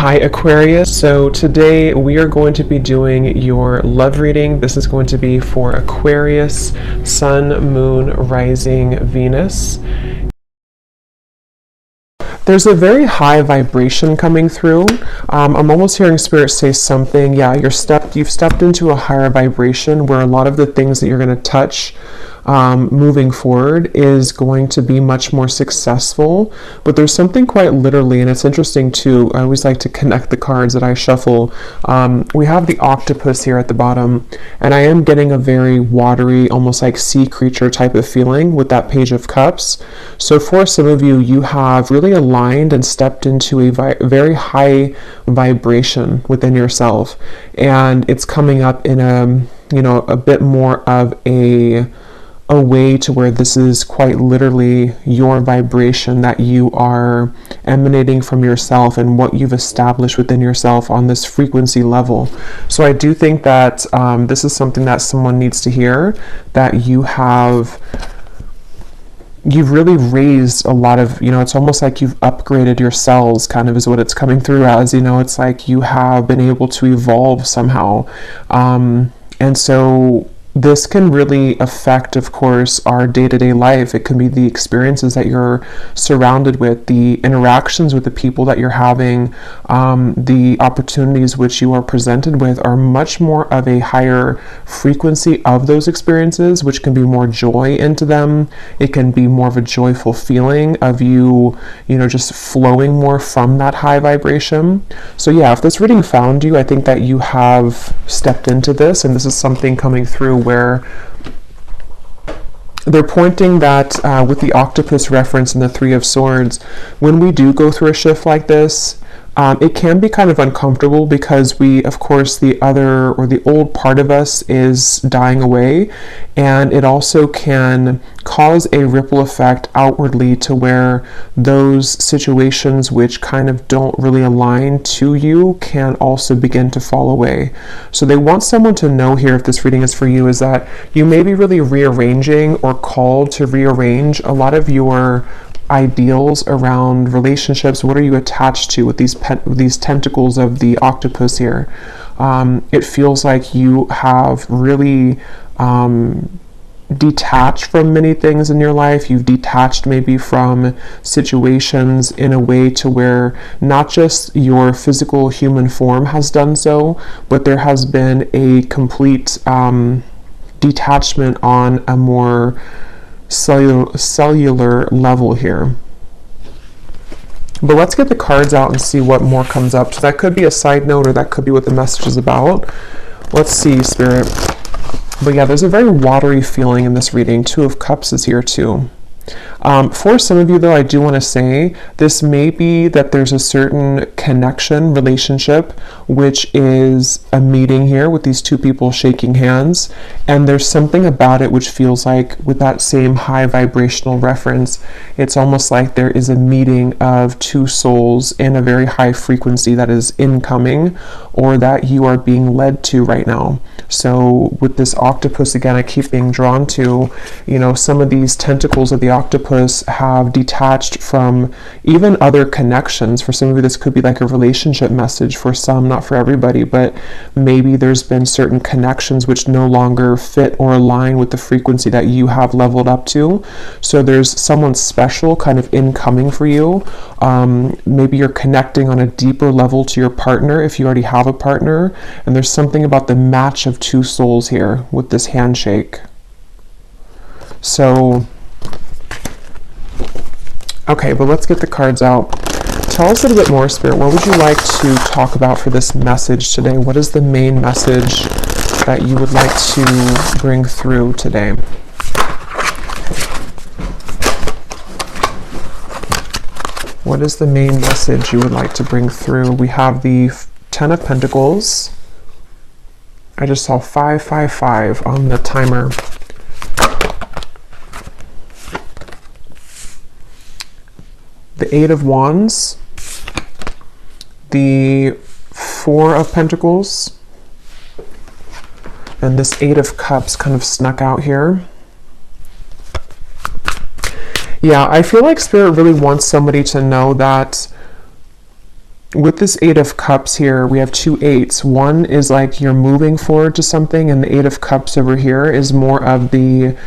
Hi Aquarius, so today we are going to be doing your love reading. This is going to be for Aquarius, Sun, Moon, Rising, Venus. There's a very high vibration coming through. I'm almost hearing Spirit say something. Yeah, you've stepped into a higher vibration where a lot of the things that you're going to touch moving forward is going to be much more successful. But there's something quite literally, and it's interesting too. I always like to connect the cards that I shuffle. We have the octopus here at the bottom, and I am getting a very watery, almost like sea creature type of feeling with that Page of Cups. So for some of you, you have really aligned and stepped into a very high vibration within yourself, and it's coming up in a bit more of a way to where this is quite literally your vibration that you are emanating from yourself and what you've established within yourself on this frequency level. So I do think that this is something that someone needs to hear, that you've really raised a lot of, it's almost like you've upgraded your cells, kind of is what it's coming through as. It's like you have been able to evolve somehow. And so this can really affect, of course, our day-to-day life. It can be the experiences that you're surrounded with, the interactions with the people that you're having, the opportunities which you are presented with are much more of a higher frequency of those experiences, which can be more joy into them. It can be more of a joyful feeling of you, just flowing more from that high vibration. So yeah, if this reading found you, I think that you have stepped into this, and this is something coming through where they're pointing that with the octopus reference and the Three of Swords, when we do go through a shift like this, it can be kind of uncomfortable because of course, the other or the old part of us is dying away, and it also can cause a ripple effect outwardly to where those situations which kind of don't really align to you can also begin to fall away. So they want someone to know here, if this reading is for you, is that you may be really rearranging or called to rearrange a lot of your ideals around relationships. What are you attached to with these tentacles of the octopus here? It feels like you have really detached from many things in your life. You've detached maybe from situations in a way to where not just your physical human form has done so, but there has been a complete detachment on a more cellular level here. But let's get the cards out and see what more comes up. So that could be a side note, or that could be what the message is about. Let's see, Spirit. But yeah, there's a very watery feeling in this reading. Two of Cups is here too. For some of you, though, I do want to say this may be that there's a certain connection, relationship, which is a meeting here with these two people shaking hands, and there's something about it which feels like, with that same high vibrational reference, it's almost like there is a meeting of two souls in a very high frequency that is incoming, or that you are being led to right now. So with this octopus, again, I keep being drawn to, some of these tentacles of the octopus have detached from even other connections. For some of you, this could be like a relationship message. For some, not for everybody, but maybe there's been certain connections which no longer fit or align with the frequency that you have leveled up to. So there's someone special kind of incoming for you. Maybe you're connecting on a deeper level to your partner if you already have a partner, and there's something about the match of two souls here with this handshake. So okay, but let's get the cards out. Tell us a little bit more, Spirit. What would you like to talk about for this message today? What is the main message that you would like to bring through today? What is the main message you would like to bring through? We have the Ten of Pentacles. I just saw 555 on the timer. The Eight of Wands, the Four of Pentacles, and this Eight of Cups kind of snuck out here. Yeah, I feel like Spirit really wants somebody to know that with this Eight of Cups here, we have two eights. One is like you're moving forward to something, and the Eight of Cups over here is more of the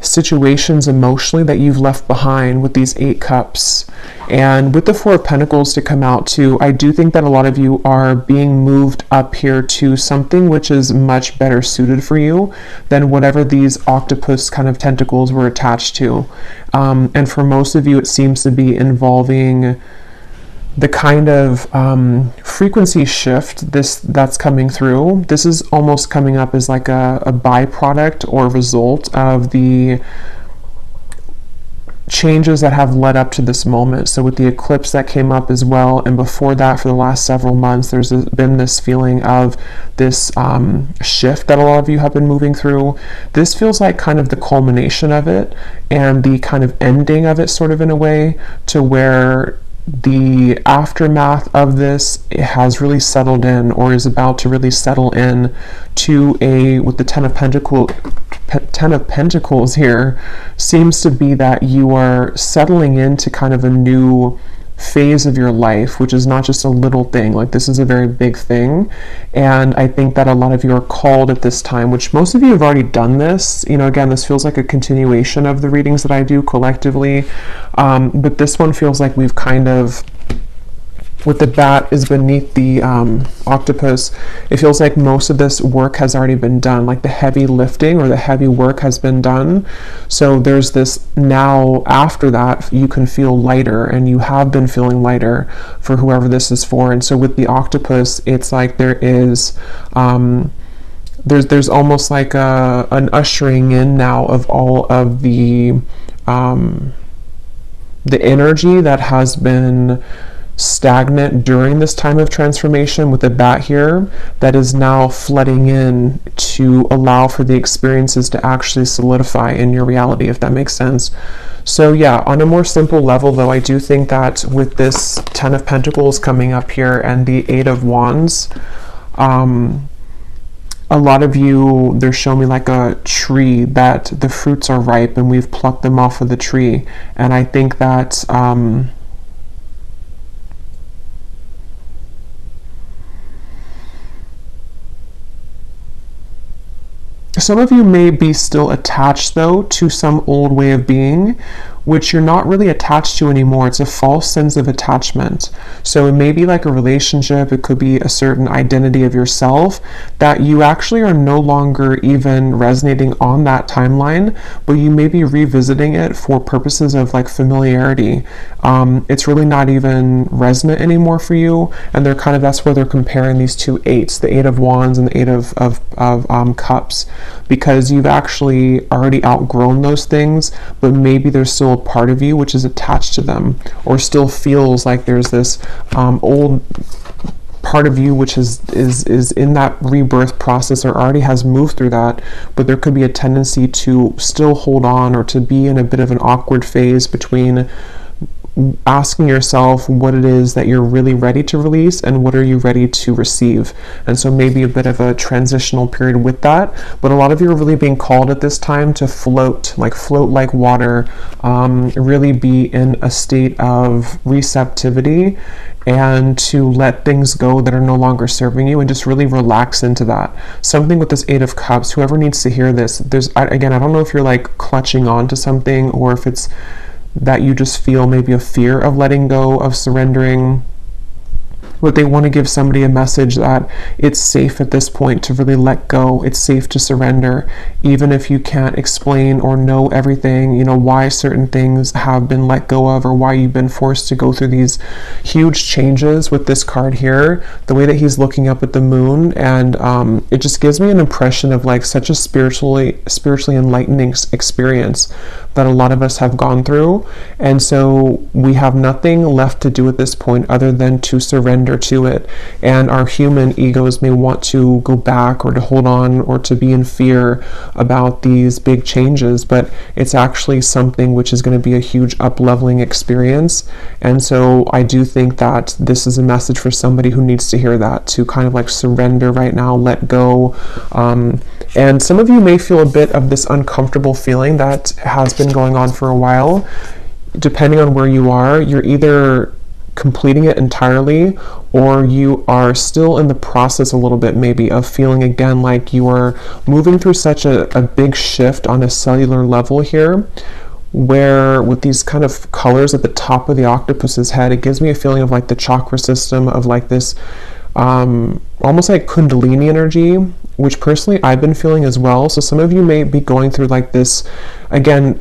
situations emotionally that you've left behind with these 8 cups. And with the Four of Pentacles to come out too, I do think that a lot of you are being moved up here to something which is much better suited for you than whatever these octopus kind of tentacles were attached to. And for most of you, it seems to be involving the kind of frequency shift that's coming through. This is almost coming up as like a byproduct or result of the changes that have led up to this moment. So with the eclipse that came up as well, and before that for the last several months, there's been this feeling of this shift that a lot of you have been moving through. This feels like kind of the culmination of it and the kind of ending of it, sort of in a way, to where the aftermath of this has really settled in, or is about to really settle in to with the Ten of Pentacles here, seems to be that you are settling into kind of a new phase of your life, which is not just a little thing. Like, this is a very big thing, and I think that a lot of you are called at this time, which most of you have already done this. You know, again, this feels like a continuation of the readings that I do collectively, but this one feels like we've kind of, with the bat is beneath the octopus, it feels like most of this work has already been done, like the heavy lifting or the heavy work has been done. So there's this now, after that, you can feel lighter, and you have been feeling lighter for whoever this is for. And so with the octopus, it's like there is, there's almost like an ushering in now of all of the energy that has been stagnant during this time of transformation with the bat here, that is now flooding in to allow for the experiences to actually solidify in your reality, if that makes sense. So yeah, on a more simple level though, I do think that with this Ten of Pentacles coming up here and the Eight of Wands, a lot of you, they're showing me like a tree that the fruits are ripe and we've plucked them off of the tree. And I think that some of you may be still attached, though, to some old way of being, which you're not really attached to anymore. It's a false sense of attachment. So it may be like a relationship, it could be a certain identity of yourself that you actually are no longer even resonating on that timeline, but you may be revisiting it for purposes of like familiarity. It's really not even resonant anymore for you, and they're kind of, that's where they're comparing these two eights, the Eight of Wands and the Eight of Cups, because you've actually already outgrown those things, but maybe there's still a part of you which is attached to them, or still feels like there's this old part of you which is in that rebirth process, or already has moved through that, but there could be a tendency to still hold on, or to be in a bit of an awkward phase between asking yourself what it is that you're really ready to release and what are you ready to receive. And so maybe a bit of a transitional period with that, but a lot of you are really being called at this time to float like water, really be in a state of receptivity, and to let things go that are no longer serving you, and just really relax into that. Something with this Eight of Cups, whoever needs to hear this, I don't know if you're like clutching on to something, or if it's that you just feel maybe a fear of letting go, of surrendering, but they want to give somebody a message that it's safe at this point to really let go. It's safe to surrender, even if you can't explain or know everything, you know, why certain things have been let go of, or why you've been forced to go through these huge changes. With this card here, the way that he's looking up at the moon, and it just gives me an impression of like such a spiritually enlightening experience that a lot of us have gone through. And so we have nothing left to do at this point other than to surrender to it. And our human egos may want to go back, or to hold on, or to be in fear about these big changes, but it's actually something which is going to be a huge up-leveling experience. And so I do think that this is a message for somebody who needs to hear that, to kind of like surrender right now, let go. And some of you may feel a bit of this uncomfortable feeling that has been going on for a while. Depending on where you are, you're either completing it entirely, or you are still in the process a little bit maybe of feeling again like you are moving through such a big shift on a cellular level here, where with these kind of colors at the top of the octopus's head, it gives me a feeling of like the chakra system of like this almost like kundalini energy, which personally I've been feeling as well. So some of you may be going through like this again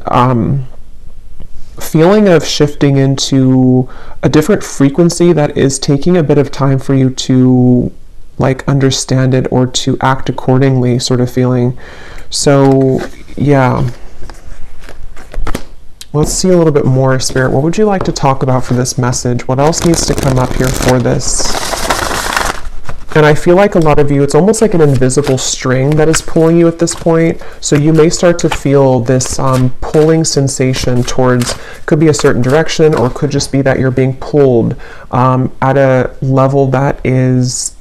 feeling of shifting into a different frequency that is taking a bit of time for you to like understand it or to act accordingly, sort of feeling. So yeah, let's see a little bit more, Spirit. What would you like to talk about for this message? What else needs to come up here for this? And I feel like a lot of you, it's almost like an invisible string that is pulling you at this point. So you may start to feel this pulling sensation towards, could be a certain direction, or could just be that you're being pulled at a level that is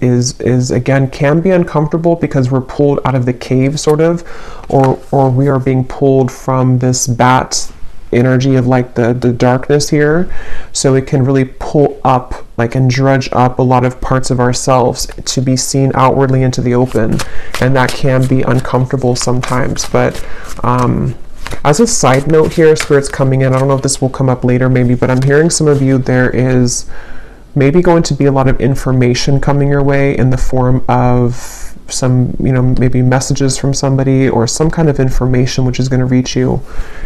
again, can be uncomfortable because we're pulled out of the cave sort of, or we are being pulled from this bat energy of like the darkness here. So it can really pull up like and drudge up a lot of parts of ourselves to be seen outwardly into the open, and that can be uncomfortable sometimes. But as a side note here, Spirit's coming in, I don't know if this will come up later maybe, but I'm hearing some of you, there is maybe going to be a lot of information coming your way in the form of some, you know, maybe messages from somebody or some kind of information which is going to reach you,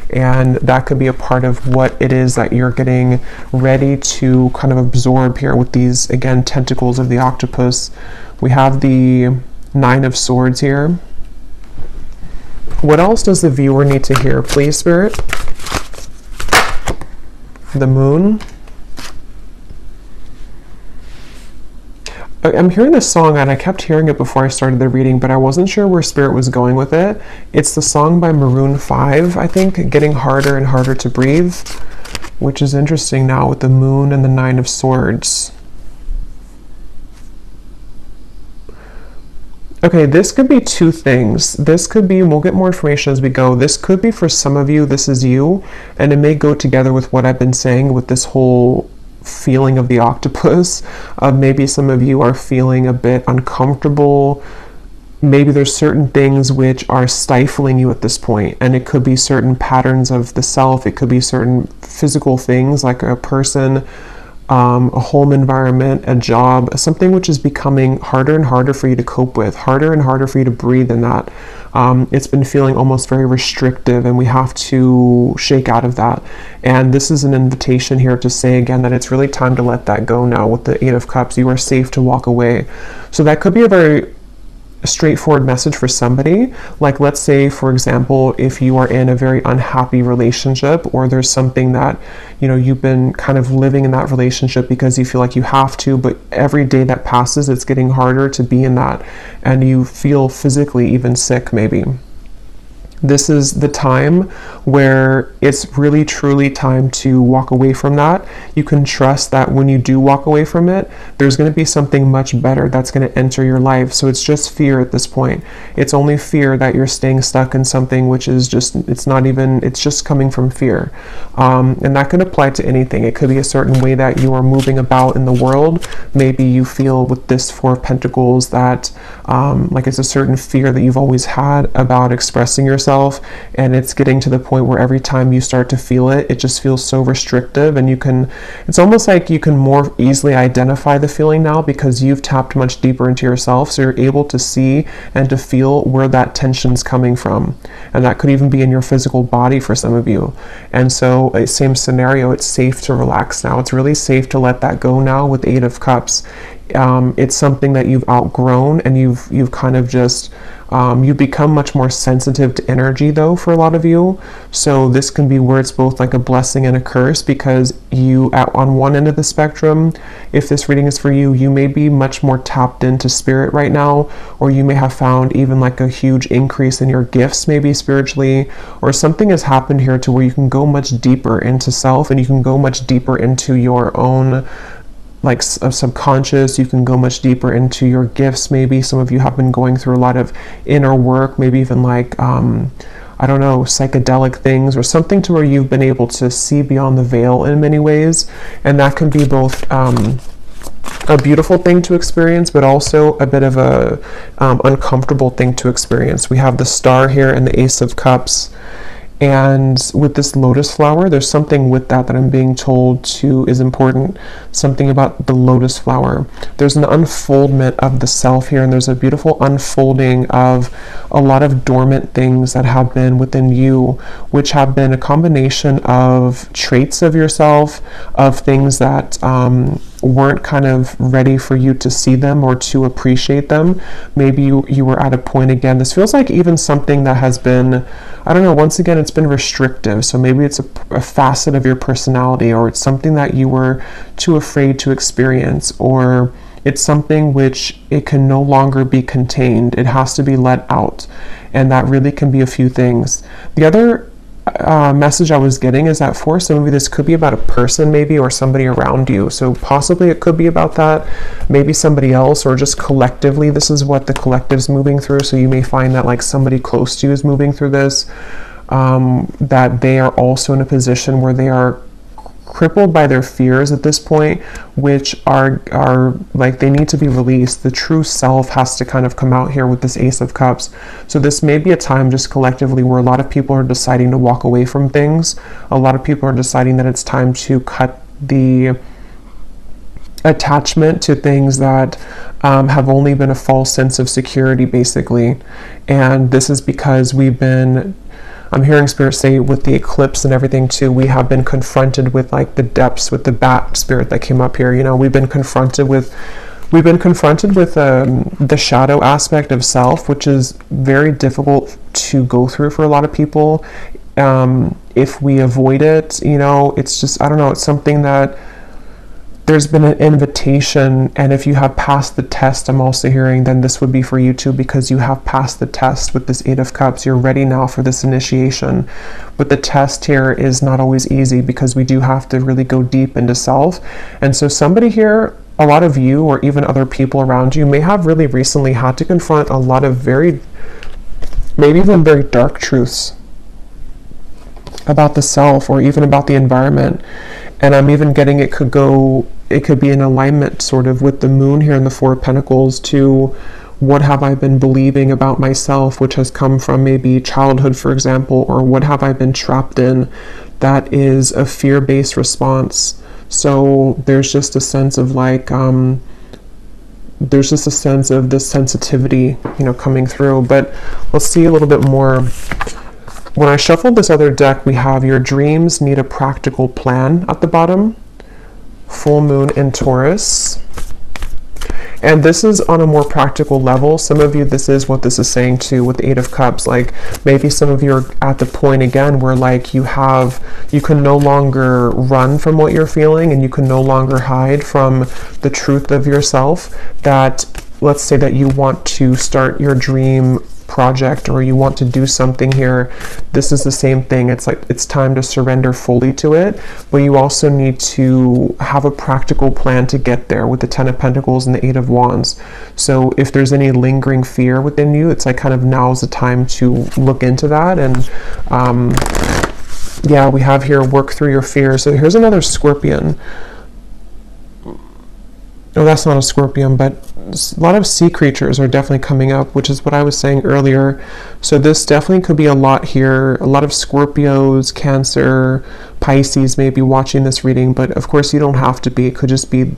and that could be a part of what it is that you're getting ready to kind of absorb here with these, again, tentacles of the octopus. We have the Nine of Swords here. What else does the viewer need to hear, please, Spirit? The Moon. I'm hearing this song, and I kept hearing it before I started the reading, but I wasn't sure where Spirit was going with it. It's the song by Maroon 5, I think, Getting Harder and Harder to Breathe, which is interesting now with the Moon and the Nine of Swords. Okay, this could be two things. This could be, and we'll get more information as we go, this could be for some of you, this is you, and it may go together with what I've been saying with this whole feeling of the octopus. Maybe some of you are feeling a bit uncomfortable. Maybe there's certain things which are stifling you at this point, and it could be certain patterns of the self. It could be certain physical things like a person, a home environment, a job, something which is becoming harder and harder for you to cope with, harder and harder for you to breathe in that. It's been feeling almost very restrictive, and we have to shake out of that. And this is an invitation here to say again that it's really time to let that go now. With the Eight of Cups, you are safe to walk away. So that could be a very straightforward message for somebody. Like, let's say, for example, if you are in a very unhappy relationship, or there's something that, you know, you've been kind of living in that relationship because you feel like you have to, but every day that passes, it's getting harder to be in that, and you feel physically even sick maybe. This is the time where it's really truly time to walk away from that. You can trust that when you do walk away from it, there's going to be something much better that's going to enter your life. So it's just fear at this point. It's only fear that you're staying stuck in something which is just, it's not even, it's just coming from fear. And that could apply to anything. It could be a certain way that you are moving about in the world. Maybe you feel with this Four of Pentacles that like it's a certain fear that you've always had about expressing yourself, and it's getting to the point where every time you start to feel it, it just feels so restrictive, and you can, it's almost like you can more easily identify the feeling now because you've tapped much deeper into yourself, so you're able to see and to feel where that tension's coming from. And that could even be in your physical body for some of you. And so same scenario, it's safe to relax now. It's really safe to let that go now with Eight of Cups. It's something that you've outgrown, and you've kind of just you become much more sensitive to energy though for a lot of you. So this can be where it's both like a blessing and a curse, because you on one end of the spectrum, if this reading is for you, you may be much more tapped into spirit right now, or you may have found even like a huge increase in your gifts maybe spiritually, or something has happened here to where you can go much deeper into self, and you can go much deeper into your own like subconscious. You can go much deeper into your gifts. Maybe some of you have been going through a lot of inner work, maybe even like I don't know, psychedelic things or something to where you've been able to see beyond the veil in many ways. And that can be both a beautiful thing to experience, but also a bit of a uncomfortable thing to experience. We have the Star here and the Ace of Cups. And with this lotus flower, there's something with that I'm being told to is important. Something about the lotus flower. There's an unfoldment of the self here, and there's a beautiful unfolding of a lot of dormant things that have been within you, which have been a combination of traits of yourself, of things that weren't kind of ready for you to see them or to appreciate them. Maybe you were at a point, again, this feels like even something that has been, I don't know, once again, it's been restrictive. So maybe it's a facet of your personality, or it's something that you were too afraid to experience, or it's something which it can no longer be contained. It has to be let out. And that really can be a few things. The other message I was getting is that for some of you, this could be about a person maybe, or somebody around you. So possibly it could be about that, maybe somebody else, or just collectively. This is what the collective's moving through. So you may find that like somebody close to you is moving through this, that they are also in a position where they are crippled by their fears at this point, which are like they need to be released. The true self has to kind of come out here with this Ace of Cups. So this may be a time just collectively where a lot of people are deciding to walk away from things. A lot of people are deciding that it's time to cut the attachment to things that have only been a false sense of security, basically. And this is because I'm hearing Spirit say with the eclipse and everything too, we have been confronted with like the depths, with the bat spirit that came up here. You know, we've been confronted with the shadow aspect of self, which is very difficult to go through for a lot of people. If we avoid it, you know, it's just, I don't know, it's something that there's been an invitation, and if you have passed the test, I'm also hearing, then this would be for you too, because you have passed the test with this Eight of Cups. You're ready now for this initiation. But the test here is not always easy, because we do have to really go deep into self. And so somebody here, a lot of you, or even other people around you, may have really recently had to confront a lot of maybe even very dark truths about the self, or even about the environment. And I'm even getting it could be in alignment sort of with the moon here in the Four of Pentacles to what have I been believing about myself, which has come from maybe childhood, for example, or what have I been trapped in that is a fear-based response. So there's just a sense of like, there's just a sense of this sensitivity, you know, coming through. But let's see a little bit more. When I shuffled this other deck, we have your dreams need a practical plan at the bottom. Full moon in Taurus. And this is on a more practical level. Some of you, this is what this is saying too with the Eight of Cups. Like maybe some of you are at the point again where like you can no longer run from what you're feeling, and you can no longer hide from the truth of yourself. That, let's say that you want to start your dream project, or you want to do something here. This is the same thing. It's like it's time to surrender fully to it, but you also need to have a practical plan to get there with the Ten of Pentacles and the Eight of Wands. So if there's any lingering fear within you, it's like kind of now's the time to look into that. And yeah, we have here work through your fears. So here's another Scorpion. Oh, that's not a Scorpion, but a lot of sea creatures are definitely coming up, which is what I was saying earlier. So this definitely could be a lot here. A lot of Scorpios, Cancer, Pisces may be watching this reading, but of course you don't have to be. It could just be,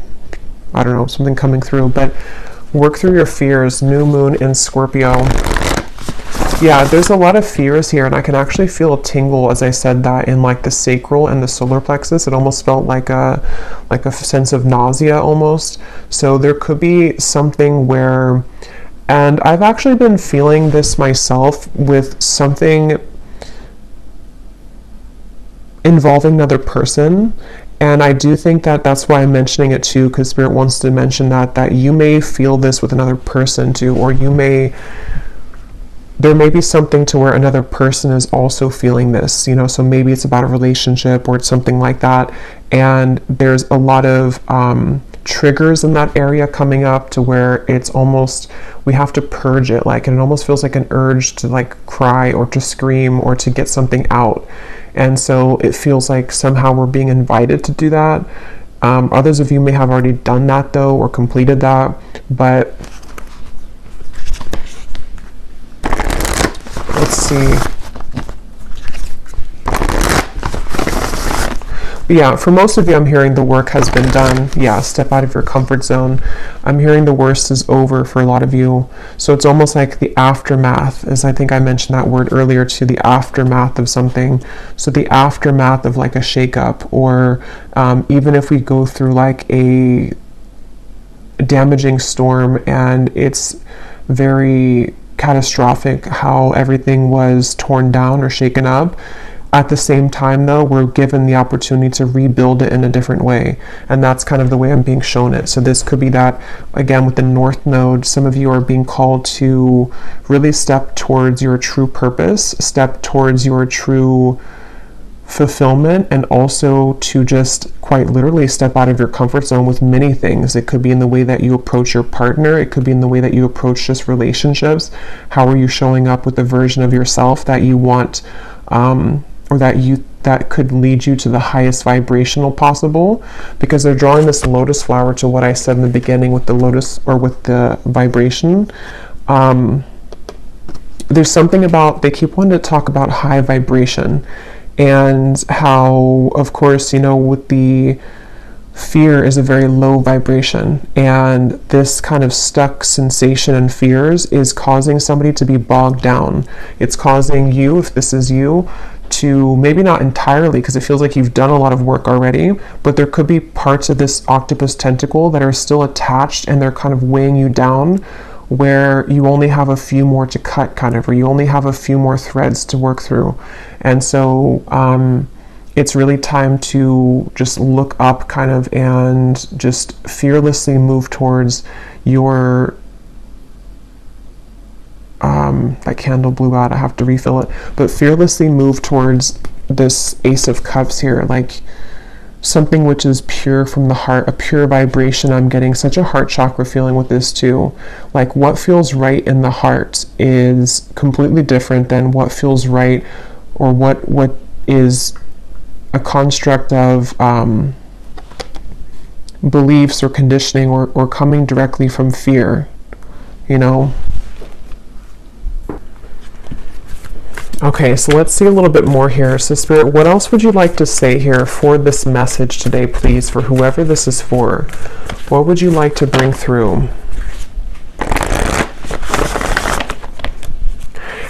I don't know, something coming through. But work through your fears. New moon in Scorpio. Yeah, there's a lot of fears here, and I can actually feel a tingle as I said that in like the sacral and the solar plexus. It almost felt like a sense of nausea almost. So there could be something where, and I've actually been feeling this myself with something involving another person. And I do think that that's why I'm mentioning it too, because Spirit wants to mention that you may feel this with another person too, or there may be something to where another person is also feeling this, you know, so maybe it's about a relationship or it's something like that. And there's a lot of triggers in that area coming up to where it's almost, we have to purge it, like, and it almost feels like an urge to like cry or to scream or to get something out. And so it feels like somehow we're being invited to do that. Others of you may have already done that though, or completed that, but let's see. Yeah, for most of you, I'm hearing the work has been done. Yeah, step out of your comfort zone. I'm hearing the worst is over for a lot of you. So it's almost like the aftermath, as I think I mentioned that word earlier too, the aftermath of something. So the aftermath of like a shakeup, or even if we go through like a damaging storm and it's very catastrophic how everything was torn down or shaken up. At the same time, though, we're given the opportunity to rebuild it in a different way. And that's kind of the way I'm being shown it. So this could be that, again, with the North Node, some of you are being called to really step towards your true purpose, step towards your true fulfillment, and also to just quite literally step out of your comfort zone with many things. It could be in the way that you approach your partner. It could be in the way that you approach just relationships. How are you showing up with the version of yourself that you want, or that could lead you to the highest vibrational possible? Because they're drawing this lotus flower to what I said in the beginning with the lotus, or with the vibration. There's something about, they keep wanting to talk about high vibration, and how, of course, you know, with the fear is a very low vibration, and this kind of stuck sensation and fears is causing somebody to be bogged down. It's causing you, if this is you, to maybe not entirely, because it feels like you've done a lot of work already, but there could be parts of this octopus tentacle that are still attached and they're kind of weighing you down, where you only have a few more to cut, kind of, or you only have a few more threads to work through. And so it's really time to just look up, kind of, and just fearlessly move towards your that candle blew out, I have to refill it, but fearlessly move towards this Ace of Cups here, like something which is pure from the heart, a pure vibration. I'm getting such a heart chakra feeling with this too. Like what feels right in the heart is completely different than what feels right, or what is a construct of beliefs or conditioning, or coming directly from fear, you know? Okay, so let's see a little bit more here. So Spirit, what else would you like to say here for this message today, please, for whoever this is for? What would you like to bring through?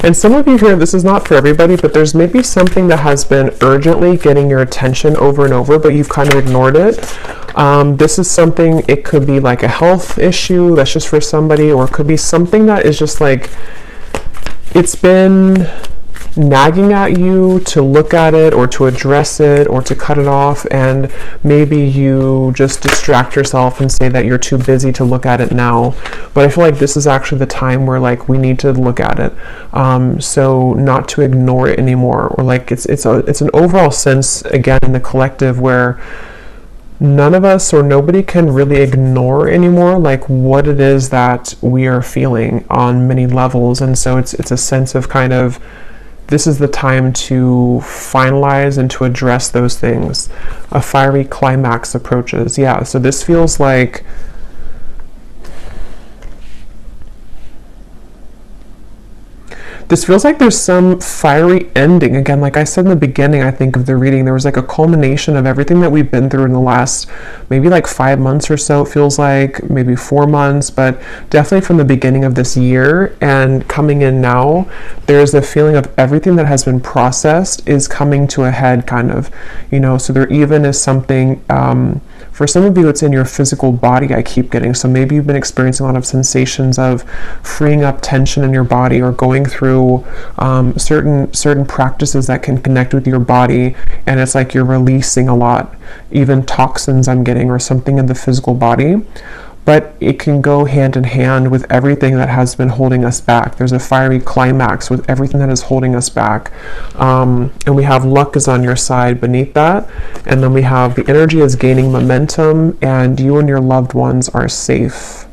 And some of you here, this is not for everybody, but there's maybe something that has been urgently getting your attention over and over, but you've kind of ignored it. This is something, it could be like a health issue that's just for somebody, or it could be something that is just like, it's been nagging at you to look at it, or to address it, or to cut it off, and maybe you just distract yourself and say that you're too busy to look at it now. But I feel like this is actually the time where like we need to look at it, so not to ignore it anymore, or like it's an overall sense, again, in the collective, where none of us or nobody can really ignore anymore like what it is that we are feeling on many levels. And so it's a sense of kind of, this is the time to finalize and to address those things. A fiery climax approaches. Yeah, so this feels like there's some fiery ending. Again, like I said in the beginning, I think, of the reading, there was like a culmination of everything that we've been through in the last maybe like 5 months or so. It feels like maybe 4 months, but definitely from the beginning of this year and coming in now, there's a feeling of everything that has been processed is coming to a head, kind of, you know. So there even is something, for some of you, it's in your physical body, I keep getting. So maybe you've been experiencing a lot of sensations of freeing up tension in your body, or going through certain practices that can connect with your body, and it's like you're releasing a lot, even toxins I'm getting, or something in the physical body. but it can go hand in hand with everything that has been holding us back. There's a fiery climax with everything that is holding us back. And we have luck is on your side beneath that. And then we have the energy is gaining momentum, and you and your loved ones are safe.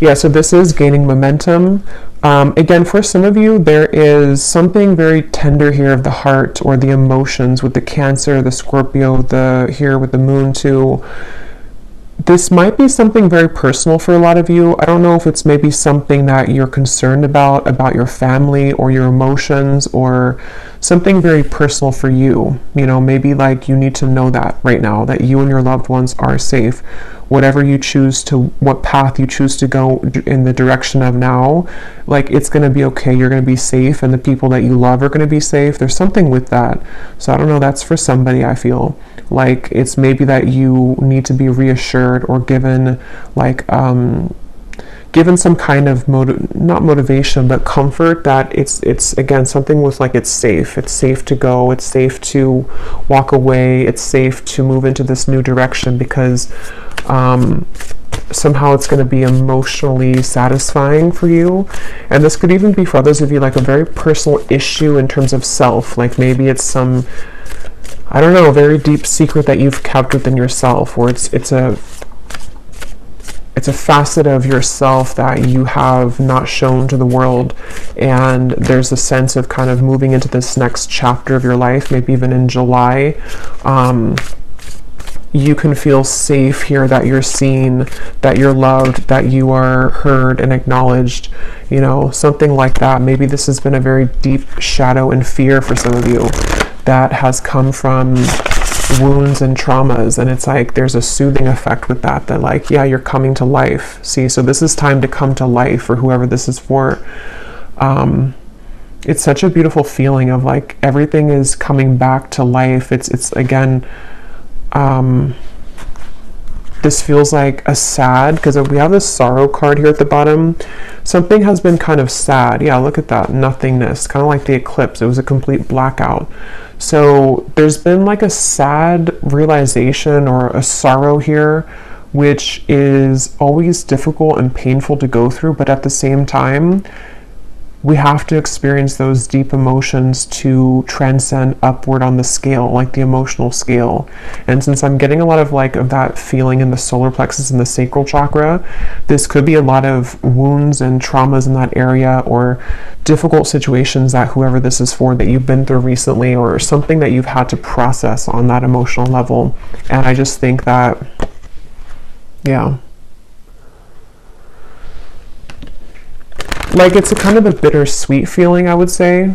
Yeah, so this is gaining momentum. Again, for some of you, there is something very tender here of the heart or the emotions with the Cancer, the Scorpio, here with the Moon too. This might be something very personal for a lot of you. I don't know if it's maybe something that you're concerned about your family or your emotions, or something very personal for you. You know, maybe like you need to know that right now, that you and your loved ones are safe. Whatever you choose to, what path you choose to go in the direction of now, like it's going to be okay. You're going to be safe, and the people that you love are going to be safe. There's something with that. So I don't know, that's for somebody. I feel like it's maybe that you need to be reassured or given like given some kind of not motivation but comfort, that it's again something with like it's safe to go, it's safe to walk away, it's safe to move into this new direction, because somehow it's going to be emotionally satisfying for you. And this could even be for others of you like a very personal issue in terms of self, like maybe it's some, I don't know, a very deep secret that you've kept within yourself, or it's a facet of yourself that you have not shown to the world, and there's a sense of kind of moving into this next chapter of your life, maybe even in July. You can feel safe here, that you're seen, that you're loved, that you are heard and acknowledged, you know, something like that. Maybe this has been a very deep shadow and fear for some of you that has come from wounds and traumas, and it's like there's a soothing effect with that like, yeah, you're coming to life. See, so this is time to come to life for whoever this is for. It's such a beautiful feeling of like everything is coming back to life. It's again, this feels like a sad, because we have this sorrow card here at the bottom. Something has been kind of sad. Yeah, look at that nothingness, kind of like the eclipse. It was a complete blackout. So there's been like a sad realization or a sorrow here, which is always difficult and painful to go through, but at the same time we have to experience those deep emotions to transcend upward on the scale, like the emotional scale. And since I'm getting a lot of like of that feeling in the solar plexus and the sacral chakra, this could be a lot of wounds and traumas in that area, or difficult situations that whoever this is for that you've been through recently, or something that you've had to process on that emotional level. And I just think that, yeah, like it's a kind of a bittersweet feeling, I would say.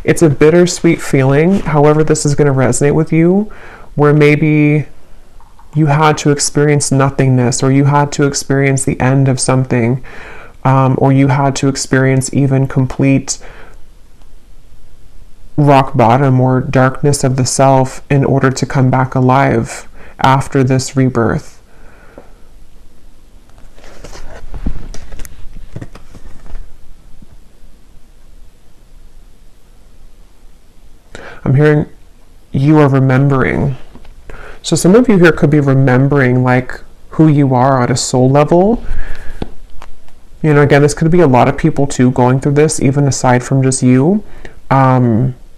It's a bittersweet feeling. However, this is going to resonate with you, where maybe you had to experience nothingness, or you had to experience the end of something, or you had to experience even complete rock bottom or darkness of the self in order to come back alive after this rebirth. I'm hearing you are remembering. So some of you here could be remembering like who you are at a soul level. You know, again, this could be a lot of people too going through this, even aside from just you.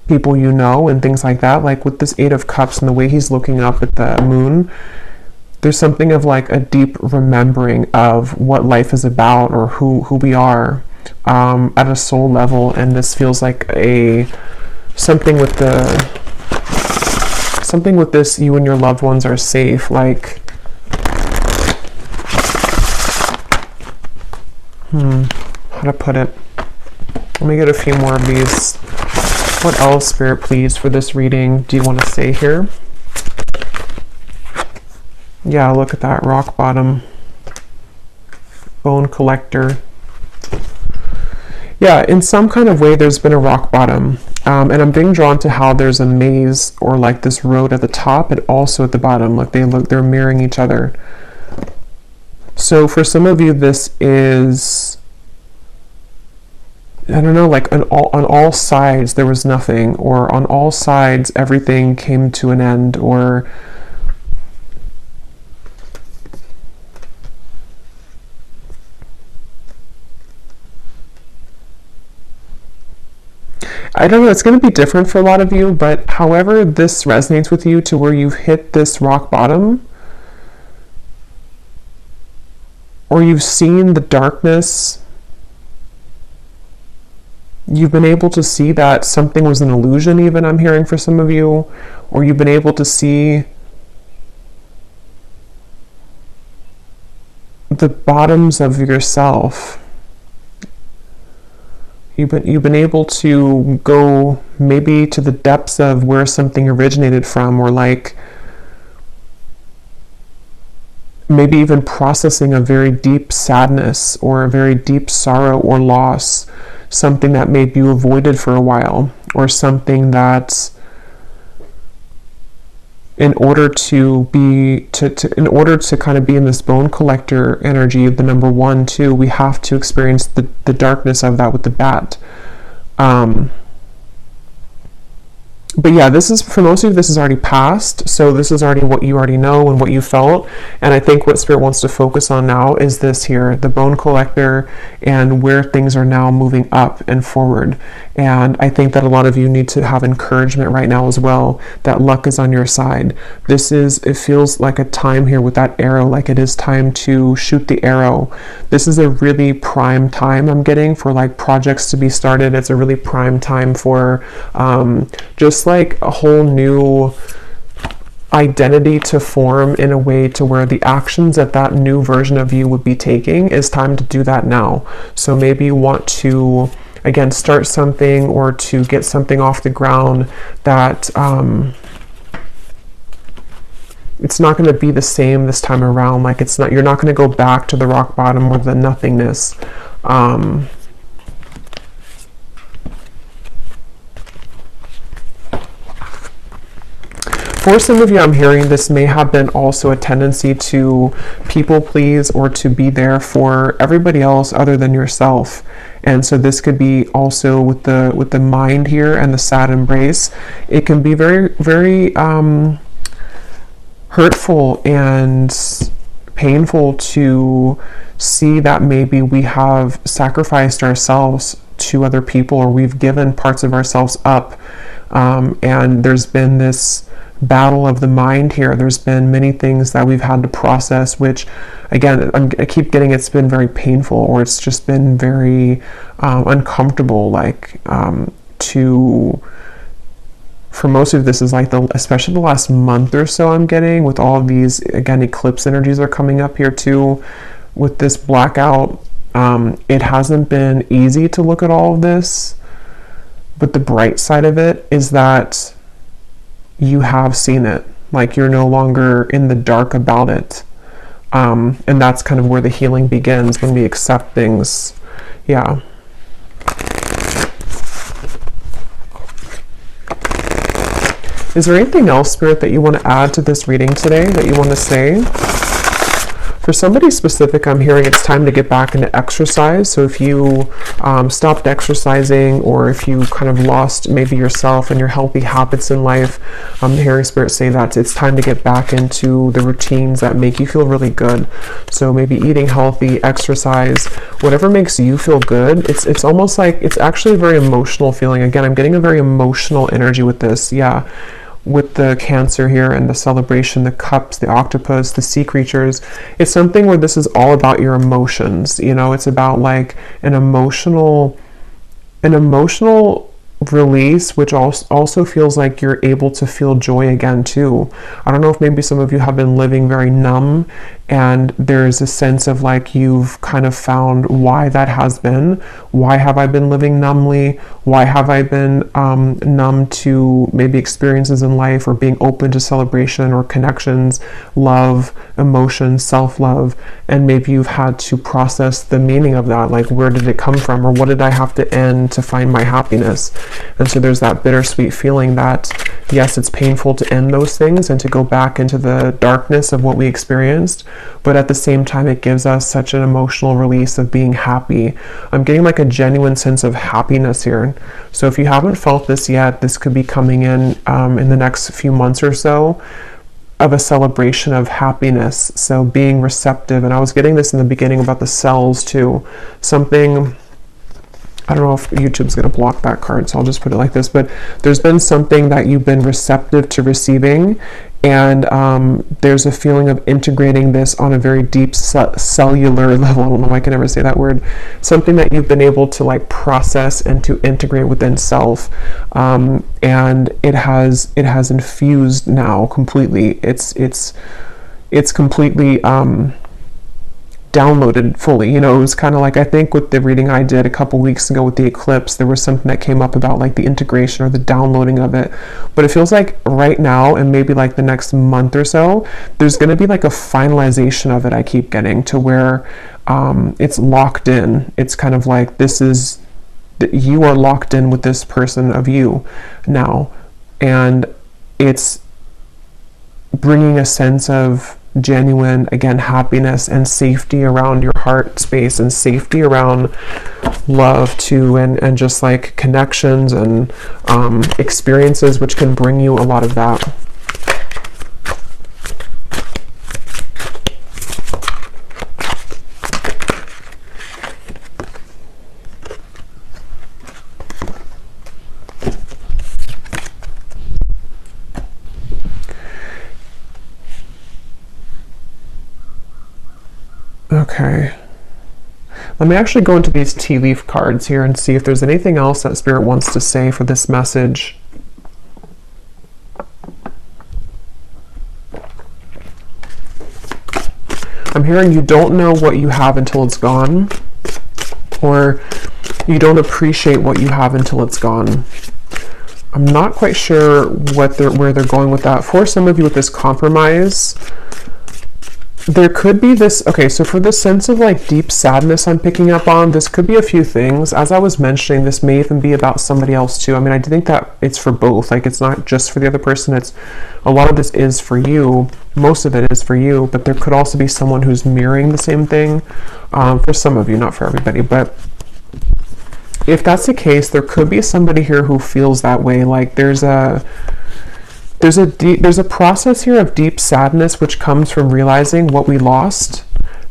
People you know and things like that. Like with this Eight of Cups and the way he's looking up at the moon, there's something of like a deep remembering of what life is about, or who we are at a soul level. And this feels like something with this, you and your loved ones are safe. Like, how to put it? Let me get a few more of these. What else, Spirit, please, for this reading do you want to say here? Yeah, look at that, rock bottom, bone collector. Yeah, in some kind of way there's been a rock bottom, and I'm being drawn to how there's a maze or like this road at the top and also at the bottom. Like they're mirroring each other. So for some of you, this is, I don't know, like on all sides there was nothing, or on all sides everything came to an end, or I don't know, it's going to be different for a lot of you, but however this resonates with you to where you've hit this rock bottom, or you've seen the darkness, you've been able to see that something was an illusion, even, I'm hearing for some of you, or you've been able to see the bottoms of yourself. You've been able to go maybe to the depths of where something originated from, or like maybe even processing a very deep sadness or a very deep sorrow or loss, something that maybe you avoided for a while, or something that in order to kind of be in this bone collector energy of the number 1 too, we have to experience the darkness of that with the bat. But yeah, this is, for most of you, this is already past, so this is already what you already know and what you felt, and I think what Spirit wants to focus on now is this here, the bone collector, and where things are now moving up and forward. And I think that a lot of you need to have encouragement right now as well, that luck is on your side. It feels like a time here with that arrow, like it is time to shoot the arrow. This is a really prime time I'm getting for like projects to be started. It's a really prime time for just like a whole new identity to form in a way to where the actions that new version of you would be taking is time to do that now. So maybe you want to, again, start something or to get something off the ground that it's not going to be the same this time around. Like you're not going to go back to the rock bottom or the nothingness. For some of you, I'm hearing this may have been also a tendency to people please or to be there for everybody else other than yourself. And so this could be also with the mind here and the sad embrace. It can be very, very hurtful and painful to see that maybe we have sacrificed ourselves to other people, or we've given parts of ourselves up. And there's been this battle of the mind here. There's been many things that we've had to process, which again, I keep getting it's been very painful, or it's just been very uncomfortable, like for most of this is like especially the last month or so I'm getting with all of these, again, eclipse energies are coming up here too with this blackout. It hasn't been easy to look at all of this, but the bright side of it is that you have seen it. Like you're no longer in the dark about it. And that's kind of where the healing begins, when we accept things. Yeah. Is there anything else, Spirit, that you want to add to this reading today, that you want to say? For somebody specific, I'm hearing it's time to get back into exercise. So if you stopped exercising, or if you kind of lost maybe yourself and your healthy habits in life, I'm hearing Spirit say that it's time to get back into the routines that make you feel really good. So maybe eating healthy, exercise, whatever makes you feel good. It's almost like, it's actually a very emotional feeling. Again, I'm getting a very emotional energy with this. Yeah. With the Cancer here and the celebration, the cups, the octopus, the sea creatures, it's something where this is all about your emotions. You know, it's about like an emotional release, which also feels like you're able to feel joy again too. I don't know if maybe some of you have been living very numb, and there's a sense of like you've kind of found why that has been. Why have I been living numbly? Why have I been numb to maybe experiences in life, or being open to celebration or connections, love, emotion, self-love? And maybe you've had to process the meaning of that, like where did it come from, or what did I have to end to find my happiness? And so there's that bittersweet feeling that yes, it's painful to end those things and to go back into the darkness of what we experienced, but at the same time it gives us such an emotional release of being happy. I'm getting like a genuine sense of happiness here. So if you haven't felt this yet, this could be coming in the next few months or so, of a celebration of happiness. So being receptive, and I was getting this in the beginning about the cells too, something I don't know if YouTube's going to block that card, so I'll just put it like this, but there's been something that you've been receptive to receiving, and there's a feeling of integrating this on a very deep cellular level. I don't know if I can ever say that word. Something that you've been able to like process and to integrate within self, and it has infused now completely. It's completely downloaded fully. You know, it was kind of like, I think with the reading I did a couple weeks ago with the eclipse, there was something that came up about like the integration or the downloading of it. But it feels like right now, and maybe like the next month or so, there's going to be like a finalization of it. I keep getting to where it's locked in. It's kind of like, this is, you are locked in with this person of you now, and it's bringing a sense of genuine, again, happiness and safety around your heart space, and safety around love too, and just like connections and experiences, which can bring you a lot of that. Okay, let me actually go into these tea leaf cards here and see if there's anything else that Spirit wants to say for this message. I'm hearing you don't know what you have until it's gone, or you don't appreciate what you have until it's gone. I'm not quite sure where they're going with that. For some of you with this compromise, there could be this, okay, so for this sense of like deep sadness I'm picking up on, this could be a few things. As I was mentioning, this may even be about somebody else too. I mean, I think that it's for both. Like, it's not just for the other person. It's, a lot of this is for you. Most of it is for you, but there could also be someone who's mirroring the same thing, for some of you, not for everybody. But if that's the case, there could be somebody here who feels that way. Like there's a process here of deep sadness which comes from realizing what we lost,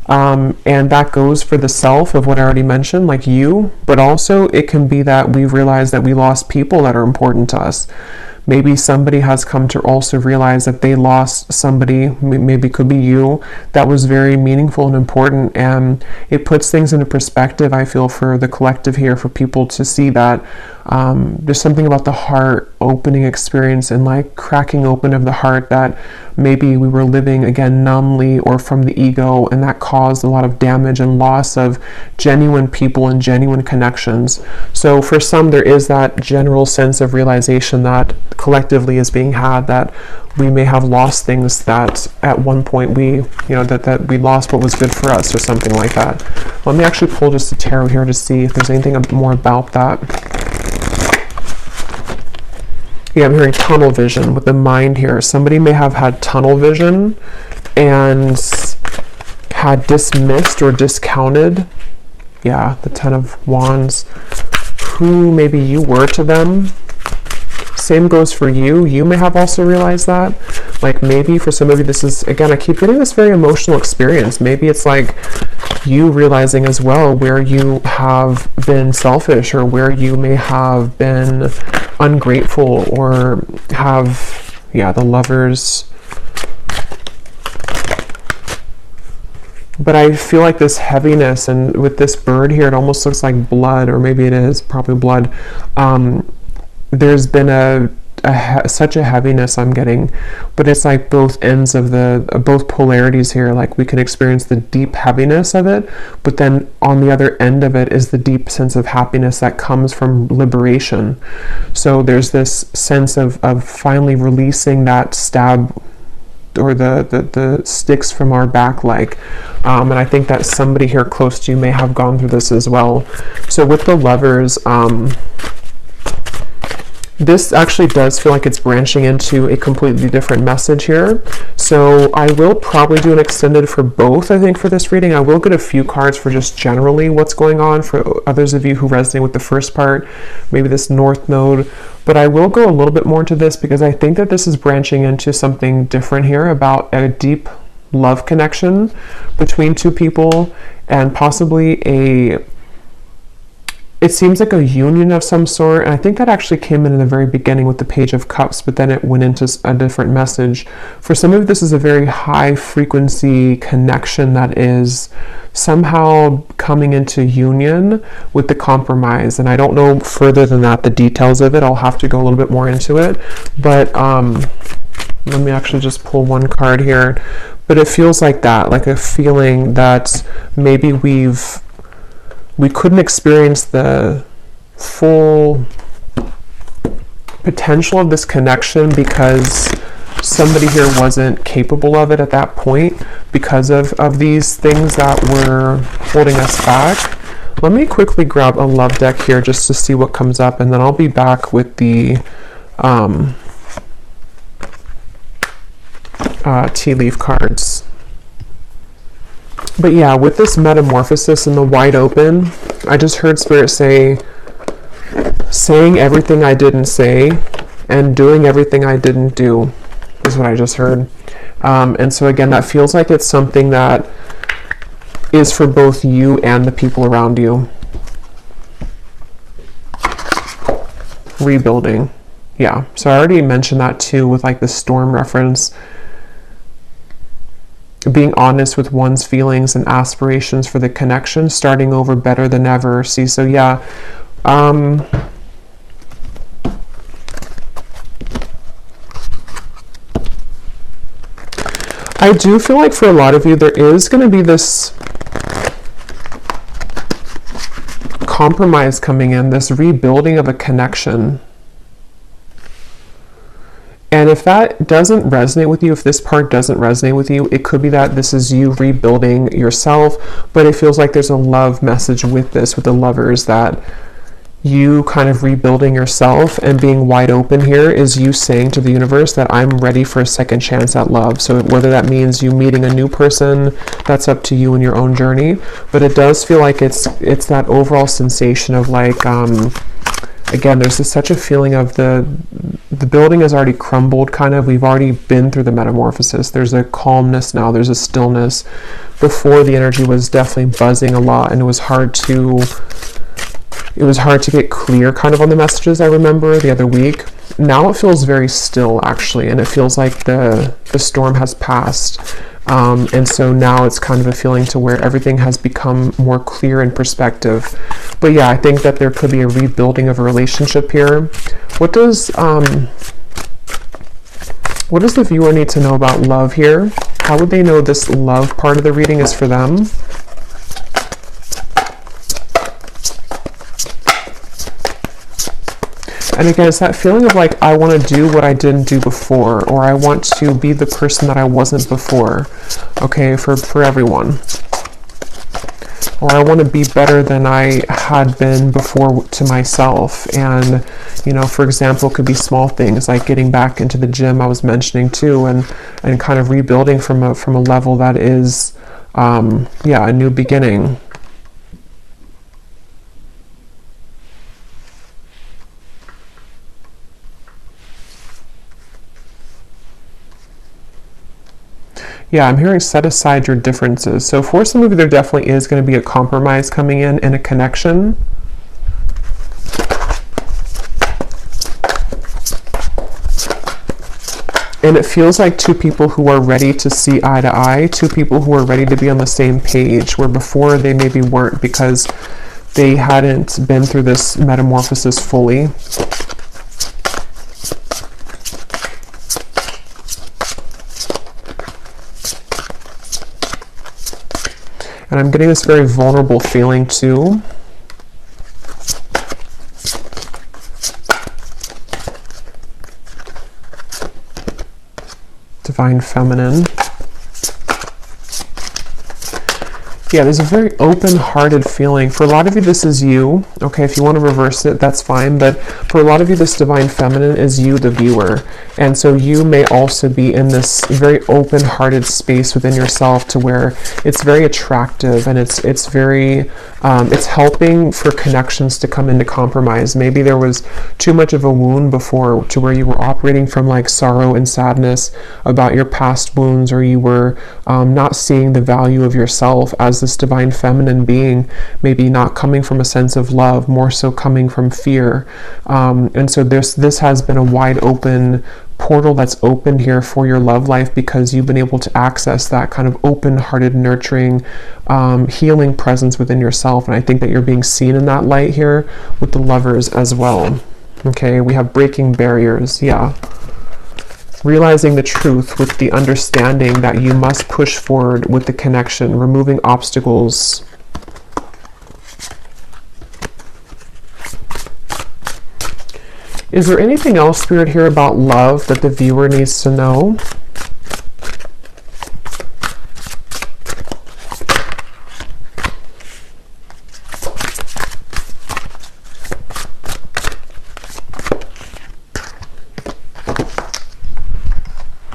and that goes for the self of what I already mentioned, like you, but also it can be that we realize that we lost people that are important to us. Maybe somebody has come to also realize that they lost somebody, maybe it could be you, that was very meaningful and important, and it puts things into perspective, I feel, for the collective here, for people to see that there's something about the heart opening experience and like cracking open of the heart that maybe we were living again numbly or from the ego, and that caused a lot of damage and loss of genuine people and genuine connections. So for some, there is that general sense of realization that collectively is being had, that we may have lost things that at one point we, that we lost what was good for us or something like that. Let me actually pull just a tarot here to see if there's anything more about that. Yeah, I'm hearing tunnel vision with the mind here. Somebody may have had tunnel vision and had dismissed or discounted, yeah, the Ten of Wands, who maybe you were to them. Same goes for you. You may have also realized that. Like maybe for some of you, this is, again, I keep getting this very emotional experience. Maybe it's like you realizing as well where you have been selfish, or where you may have been ungrateful, or have, yeah, the Lovers. But I feel like this heaviness, and with this bird here, it almost looks like blood, or maybe it is probably blood. There's been such a heaviness I'm getting, but it's like both ends of both polarities here. Like we can experience the deep heaviness of it, but then on the other end of it is the deep sense of happiness that comes from liberation. So there's this sense of finally releasing that stab, or the sticks from our back, like, and I think that somebody here close to you may have gone through this as well. So with the Lovers, this actually does feel like it's branching into a completely different message here. So I will probably do an extended for both, I think, for this reading. I will get a few cards for just generally what's going on for others of you who resonate with the first part, maybe this North Node. But I will go a little bit more into this because I think that this is branching into something different here about a deep love connection between two people, and possibly it seems like a union of some sort, and I think that actually came in the very beginning with the Page of Cups, but then it went into a different message. For some of you, this is a very high frequency connection that is somehow coming into union with the compromise, and I don't know further than that, the details of it. I'll have to go a little bit more into it, but let me actually just pull one card here. But it feels like that, like a feeling that maybe we couldn't experience the full potential of this connection because somebody here wasn't capable of it at that point because of these things that were holding us back. Let me quickly grab a love deck here just to see what comes up, and then I'll be back with the tea leaf cards. But yeah, with this metamorphosis and the wide open, I just heard Spirit saying everything I didn't say and doing everything I didn't do is what I just heard. And so again, that feels like it's something that is for both you and the people around you. Rebuilding. Yeah, so I already mentioned that too with like the storm reference. Being honest with one's feelings and aspirations for the connection, starting over better than ever. See, so yeah, I do feel like for a lot of you, there is going to be this compromise coming in, this rebuilding of a connection. And if that doesn't resonate with you, if this part doesn't resonate with you, it could be that this is you rebuilding yourself, but it feels like there's a love message with this, with the lovers, that you kind of rebuilding yourself and being wide open here is you saying to the universe that I'm ready for a second chance at love. So whether that means you meeting a new person, that's up to you in your own journey, but it does feel like it's that overall sensation of like, again, there's such a feeling of the building has already crumbled, kind of. We've already been through the metamorphosis. There's a calmness now. There's a stillness. Before, the energy was definitely buzzing a lot, and it was hard to get clear kind of on the messages. I remember the other week. Now it feels very still, actually, and it feels like the storm has passed. And so now it's kind of a feeling to where everything has become more clear in perspective. But yeah, I think that there could be a rebuilding of a relationship here. What does the viewer need to know about love here? How would they know this love part of the reading is for them? And again, it's that feeling of like, I want to do what I didn't do before, or I want to be the person that I wasn't before, okay, for everyone. Or I want to be better than I had been before to myself. And, you know, for example, it could be small things like getting back into the gym I was mentioning too, and kind of rebuilding from a level that is, yeah, a new beginning. Yeah, I'm hearing set aside your differences. So for some of you, there definitely is going to be a compromise coming in and a connection. And it feels like two people who are ready to see eye to eye, two people who are ready to be on the same page, where before they maybe weren't because they hadn't been through this metamorphosis fully. And I'm getting this very vulnerable feeling too. Divine Feminine. Yeah, there's a very open-hearted feeling. For a lot of you, this is you. Okay, if you want to reverse it, that's fine. But for a lot of you, this Divine Feminine is you, the viewer. And so you may also be in this very open-hearted space within yourself to where it's very attractive and it's very, it's helping for connections to come into compromise. Maybe there was too much of a wound before to where you were operating from like sorrow and sadness about your past wounds, or you were not seeing the value of yourself as this divine feminine being, maybe not coming from a sense of love, more so coming from fear. And so this has been a wide open portal that's opened here for your love life, because you've been able to access that kind of open-hearted, nurturing, healing presence within yourself. And I think that you're being seen in that light here with the Lovers as well. Okay, we have breaking barriers. Yeah. Realizing the truth with the understanding that you must push forward with the connection, removing obstacles. Is there anything else, Spirit, here about love that the viewer needs to know?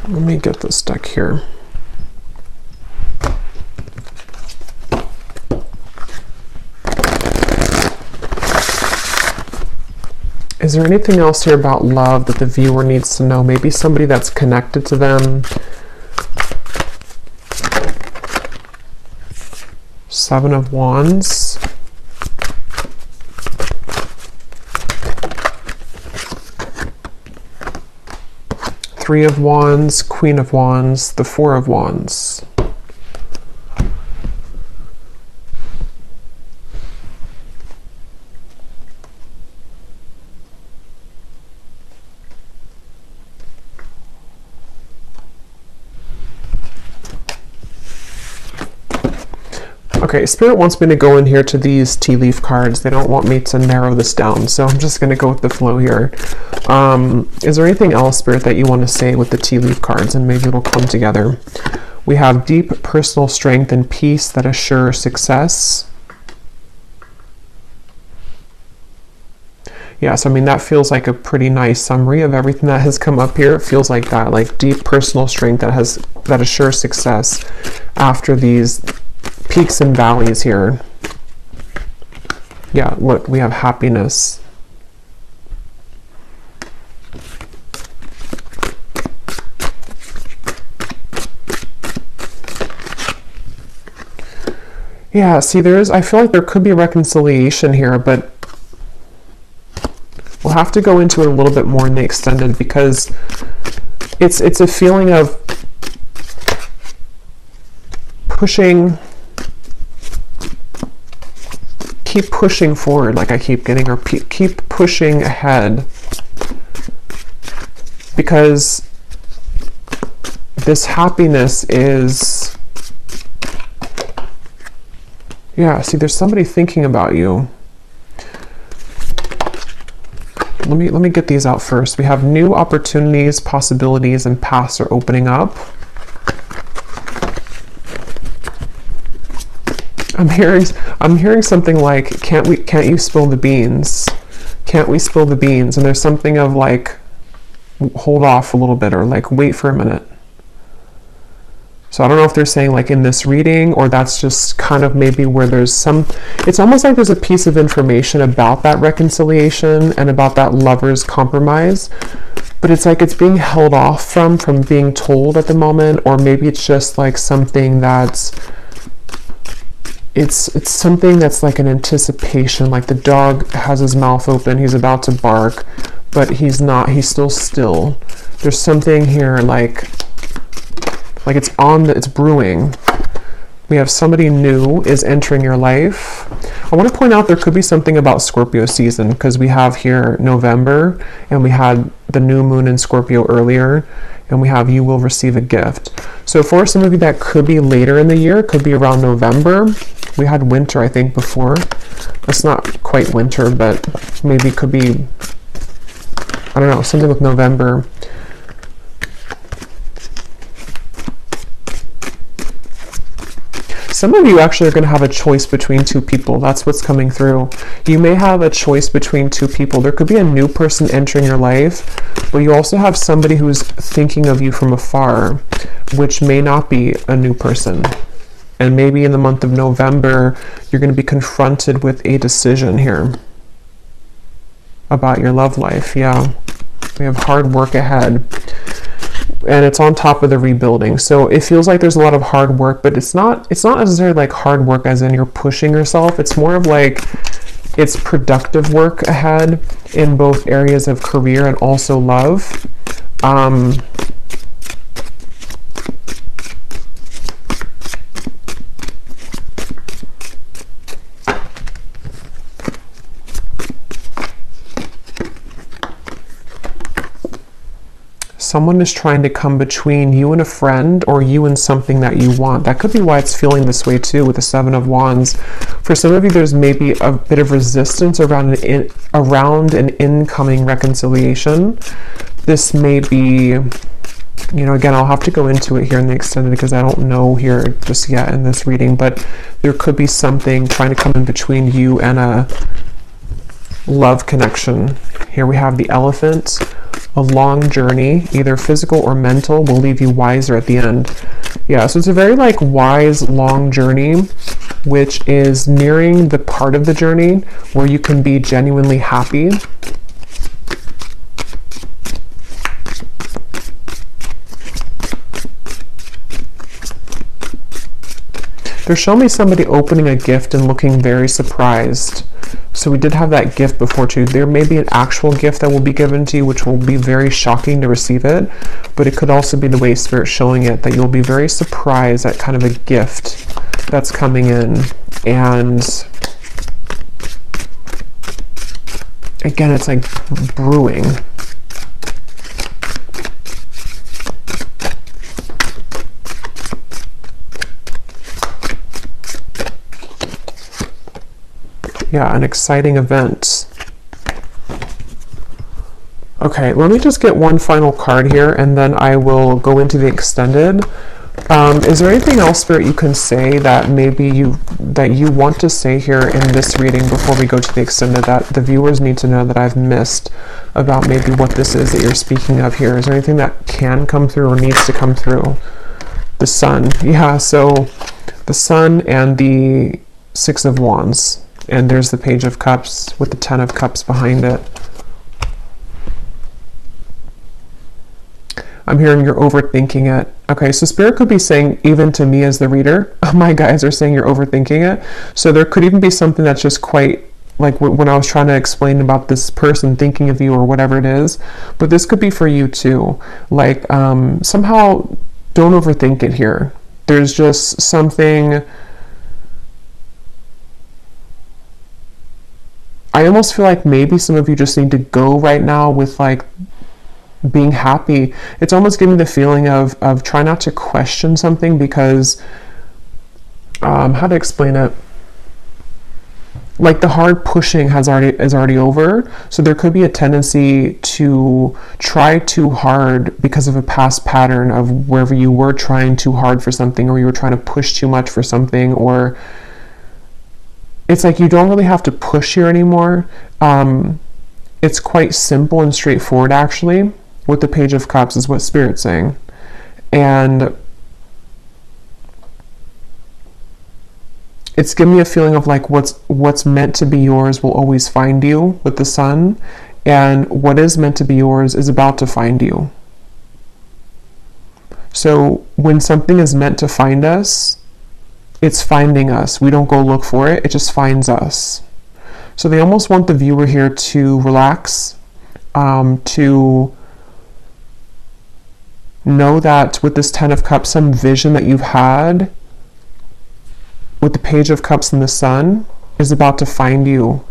Let me get this deck here. Is there anything else here about love that the viewer needs to know? Maybe somebody that's connected to them. Seven of Wands. Three of Wands, Queen of Wands, the Four of Wands. Okay, Spirit wants me to go in here to these tea leaf cards. They don't want me to narrow this down, so I'm just going to go with the flow here. Is there anything else, Spirit, that you want to say with the tea leaf cards, and maybe it'll come together? We have deep personal strength and peace that assure success. Yes, I mean, that feels like a pretty nice summary of everything that has come up here. It feels like that, like deep personal strength that assures success after these peaks and valleys here. Yeah, look, we have happiness. Yeah, see, I feel like there could be a reconciliation here, but we'll have to go into it a little bit more in the extended, because it's a feeling of pushing, keep pushing forward, like I keep getting, or keep pushing ahead, because this happiness is, yeah, see, there's somebody thinking about you. Let me get these out first. We have new opportunities, possibilities, and paths are opening up. I'm hearing something like, can't you spill the beans? Can't we spill the beans? And there's something of like, hold off a little bit, or like, wait for a minute. So I don't know if they're saying like in this reading, or that's just kind of maybe where there's some, it's almost like there's a piece of information about that reconciliation and about that lover's compromise, but it's like it's being held off from being told at the moment, or maybe it's just like something that's, it's something that's like an anticipation, like the dog has his mouth open, he's about to bark, but he's not, he's still. There's something here like it's brewing. We have somebody new is entering your life. I want to point out there could be something about Scorpio season, because we have here November, and we had the new moon in Scorpio earlier, and we have you will receive a gift. So for some of you that could be later in the year, could be around November. We had winter, I think, before. That's not quite winter, but maybe could be, I don't know, something with November. Some of you actually are going to have a choice between two people. That's what's coming through. You may have a choice between two people. There could be a new person entering your life, but you also have somebody who's thinking of you from afar, which may not be a new person. And maybe in the month of November, you're going to be confronted with a decision here about your love life. Yeah, we have hard work ahead. and it's on top of the rebuilding. So it feels like there's a lot of hard work, but it's not necessarily like hard work as in you're pushing yourself. It's more of like it's productive work ahead in both areas of career and also love. Someone is trying to come between you and a friend, or you and something that you want. That could be why it's feeling this way too with the Seven of Wands. For some of you, there's maybe a bit of resistance around an incoming reconciliation. This may be, you know, again, I'll have to go into it here in the extended because I don't know here just yet in this reading, but there could be something trying to come in between you and a love connection. Here we have the Elephant. A long journey, either physical or mental, will leave you wiser at the end. Yeah, so it's a very like wise, long journey, which is nearing the part of the journey where you can be genuinely happy. They're showing me somebody opening a gift and looking very surprised. So we did have that gift before too. There may be an actual gift that will be given to you, which will be very shocking to receive it, but it could also be the way Spirit's showing it, that you'll be very surprised at kind of a gift that's coming in. And again, it's like brewing. Yeah, an exciting event. Okay, let me just get one final card here and then I will go into the extended. Is there anything else, Spirit, you can say that maybe you want to say here in this reading before we go to the extended that the viewers need to know that I've missed about maybe what this is that you're speaking of here? Is there anything that can come through or needs to come through? The Sun. Yeah, so the Sun and the Six of Wands. And there's the Page of Cups with the Ten of Cups behind it. I'm hearing you're overthinking it. Okay, so Spirit could be saying, even to me as the reader, my guys are saying you're overthinking it. So there could even be something that's just quite, like when I was trying to explain about this person thinking of you or whatever it is. But this could be for you too. Like somehow don't overthink it here. There's just something... I almost feel like maybe some of you just need to go right now with like being happy. It's almost giving me the feeling of try not to question something because how to explain it? Like the hard pushing is already over. So there could be a tendency to try too hard because of a past pattern of wherever you were trying too hard for something, or you were trying to push too much for something, or it's like you don't really have to push here anymore. It's quite simple and straightforward, actually, with the Page of Cups is what Spirit's saying. And it's giving me a feeling of like what's meant to be yours will always find you with the Sun, and what is meant to be yours is about to find you. So when something is meant to find us, it's finding us. We don't go look for it. It just finds us. So they almost want the viewer here to relax, to know that with this Ten of Cups, some vision that you've had with the Page of Cups and the Sun is about to find you.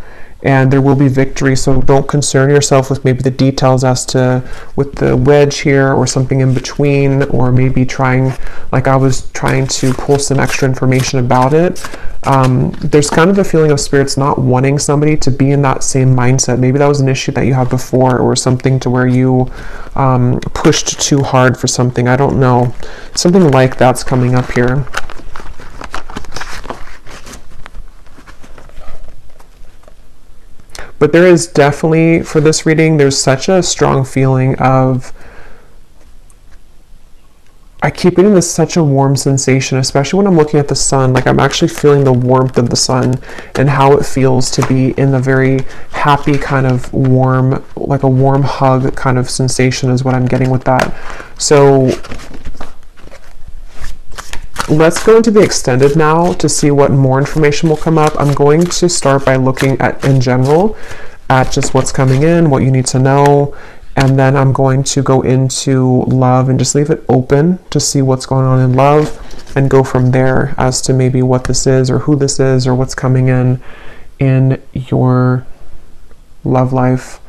And there will be victory, so don't concern yourself with maybe the details as to with the wedge here or something in between, or maybe trying, like I was trying to pull some extra information about it. There's kind of a feeling of Spirits not wanting somebody to be in that same mindset. Maybe that was an issue that you had before, or something to where you pushed too hard for something. I don't know. Something like that's coming up here. But there is definitely, for this reading, there's such a strong feeling of I keep getting this such a warm sensation, especially when I'm looking at the sun. Like I'm actually feeling the warmth of the sun and how it feels to be in the very happy kind of warm, like a warm hug kind of sensation is what I'm getting with that. So let's go into the extended now to see what more information will come up. I'm going to start by looking at, in general, at just what's coming in, what you need to know. And then I'm going to go into love and just leave it open to see what's going on in love and go from there as to maybe what this is or who this is or what's coming in your love life.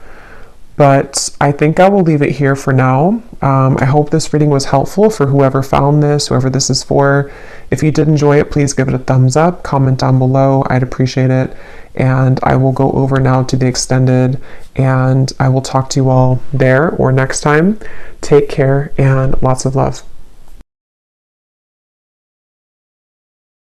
But I think I will leave it here for now. I hope this reading was helpful for whoever found this, whoever this is for. If you did enjoy it, please give it a thumbs up, comment down below. I'd appreciate it. And I will go over now to the extended, and I will talk to you all there or next time. Take care and lots of love.